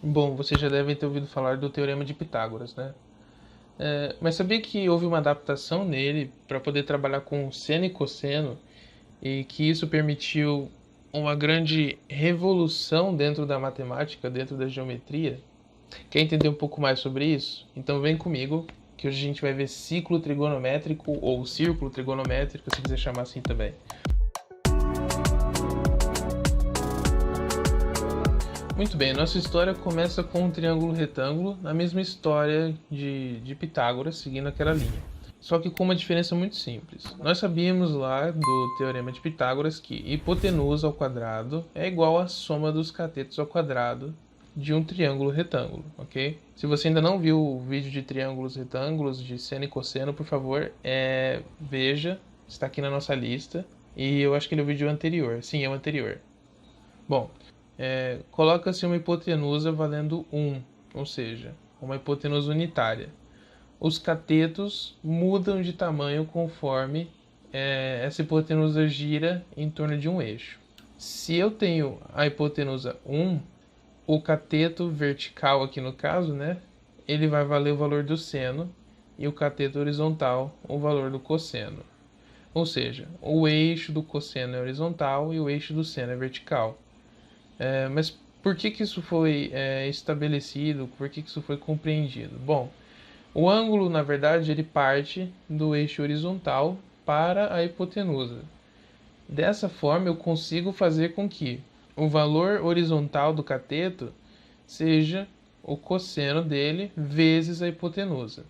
Bom, vocês já devem ter ouvido falar do Teorema de Pitágoras, né? Mas sabia que houve uma adaptação nele para poder trabalhar com seno e cosseno e que isso permitiu uma grande revolução dentro da matemática, dentro da geometria? Quer entender um pouco mais sobre isso? Então vem comigo, que hoje a gente vai ver ciclo trigonométrico ou círculo trigonométrico, se quiser chamar assim também. Muito bem, nossa história começa com um triângulo retângulo, na mesma história de Pitágoras, seguindo aquela linha. Só que com uma diferença muito simples. Nós sabíamos lá do Teorema de Pitágoras que hipotenusa ao quadrado é igual à soma dos catetos ao quadrado de um triângulo retângulo, ok? Se você ainda não viu o vídeo de triângulos retângulos, de seno e cosseno, por favor, veja, está aqui na nossa lista. E eu acho que ele é o vídeo anterior. Sim, é o anterior. Bom, coloca-se uma hipotenusa valendo 1, ou seja, uma hipotenusa unitária. Os catetos mudam de tamanho conforme essa hipotenusa gira em torno de um eixo. Se eu tenho a hipotenusa 1, o cateto vertical aqui no caso, né, ele vai valer o valor do seno e o cateto horizontal o valor do cosseno. Ou seja, o eixo do cosseno é horizontal e o eixo do seno é vertical. Mas por que isso foi estabelecido? Por que isso foi compreendido? Bom, o ângulo, na verdade, ele parte do eixo horizontal para a hipotenusa. Dessa forma, eu consigo fazer com que o valor horizontal do cateto seja o cosseno dele vezes a hipotenusa.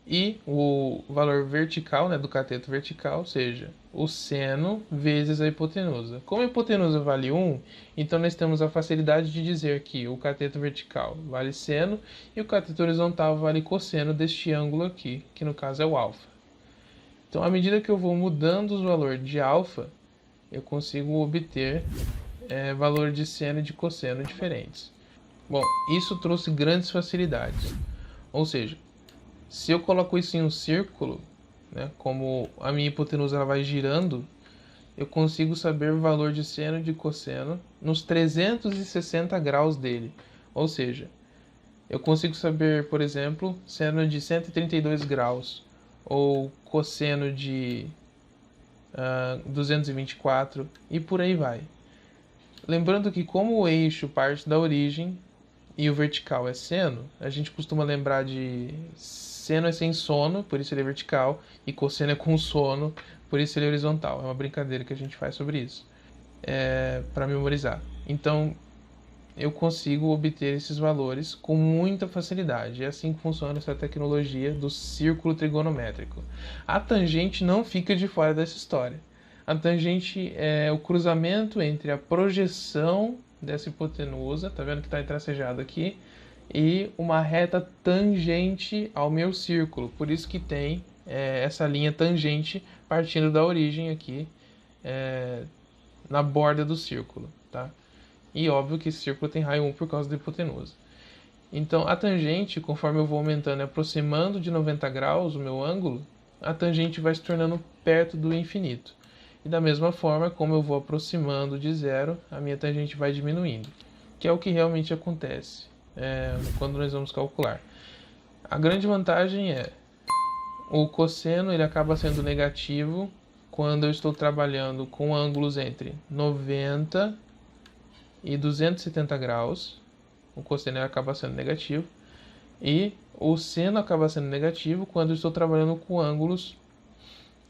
E o valor vertical, né, do cateto vertical, seja o seno vezes a hipotenusa. Como a hipotenusa vale 1, então nós temos a facilidade de dizer que o cateto vertical vale seno e o cateto horizontal vale cosseno deste ângulo aqui, que no caso é o alfa. Então, à medida que eu vou mudando os valores de alfa, eu consigo obter valor de seno e de cosseno diferentes. Bom, isso trouxe grandes facilidades. Ou seja, se eu coloco isso em um círculo, né, como a minha hipotenusa ela vai girando, eu consigo saber o valor de seno e de cosseno nos 360 graus dele. Ou seja, eu consigo saber, por exemplo, seno de 132 graus ou cosseno de 224 e por aí vai. Lembrando que como o eixo parte da origem e o vertical é seno, a gente costuma lembrar de seno é sem sono, por isso ele é vertical, e cosseno é com sono, por isso ele é horizontal. É uma brincadeira que a gente faz sobre isso, para memorizar. Então, eu consigo obter esses valores com muita facilidade. É assim que funciona essa tecnologia do círculo trigonométrico. A tangente não fica de fora dessa história. A tangente é o cruzamento entre a projeção dessa hipotenusa, tá vendo que está tracejado aqui, e uma reta tangente ao meu círculo. Por isso que tem essa linha tangente partindo da origem aqui, na borda do círculo, tá? E óbvio que esse círculo tem raio 1 por causa da hipotenusa. Então, a tangente, conforme eu vou aumentando e aproximando de 90 graus o meu ângulo, a tangente vai se tornando perto do infinito. E da mesma forma, como eu vou aproximando de zero, a minha tangente vai diminuindo, que é o que realmente acontece quando nós vamos calcular. A grande vantagem é o cosseno ele acaba sendo negativo quando eu estou trabalhando com ângulos entre 90 e 270 graus, o cosseno acaba sendo negativo, e o seno acaba sendo negativo quando eu estou trabalhando com ângulos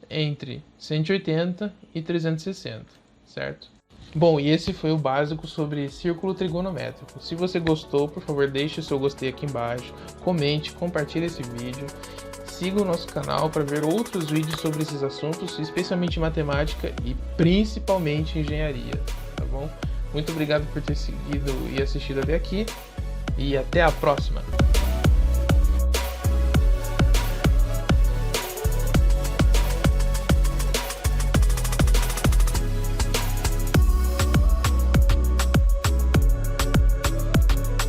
entre 180 e 360, certo? Bom, e esse foi o básico sobre círculo trigonométrico. Se você gostou, por favor, deixe o seu gostei aqui embaixo, comente, compartilhe esse vídeo, siga o nosso canal para ver outros vídeos sobre esses assuntos, especialmente matemática e principalmente engenharia, tá bom? Muito obrigado por ter seguido e assistido até aqui e até a próxima!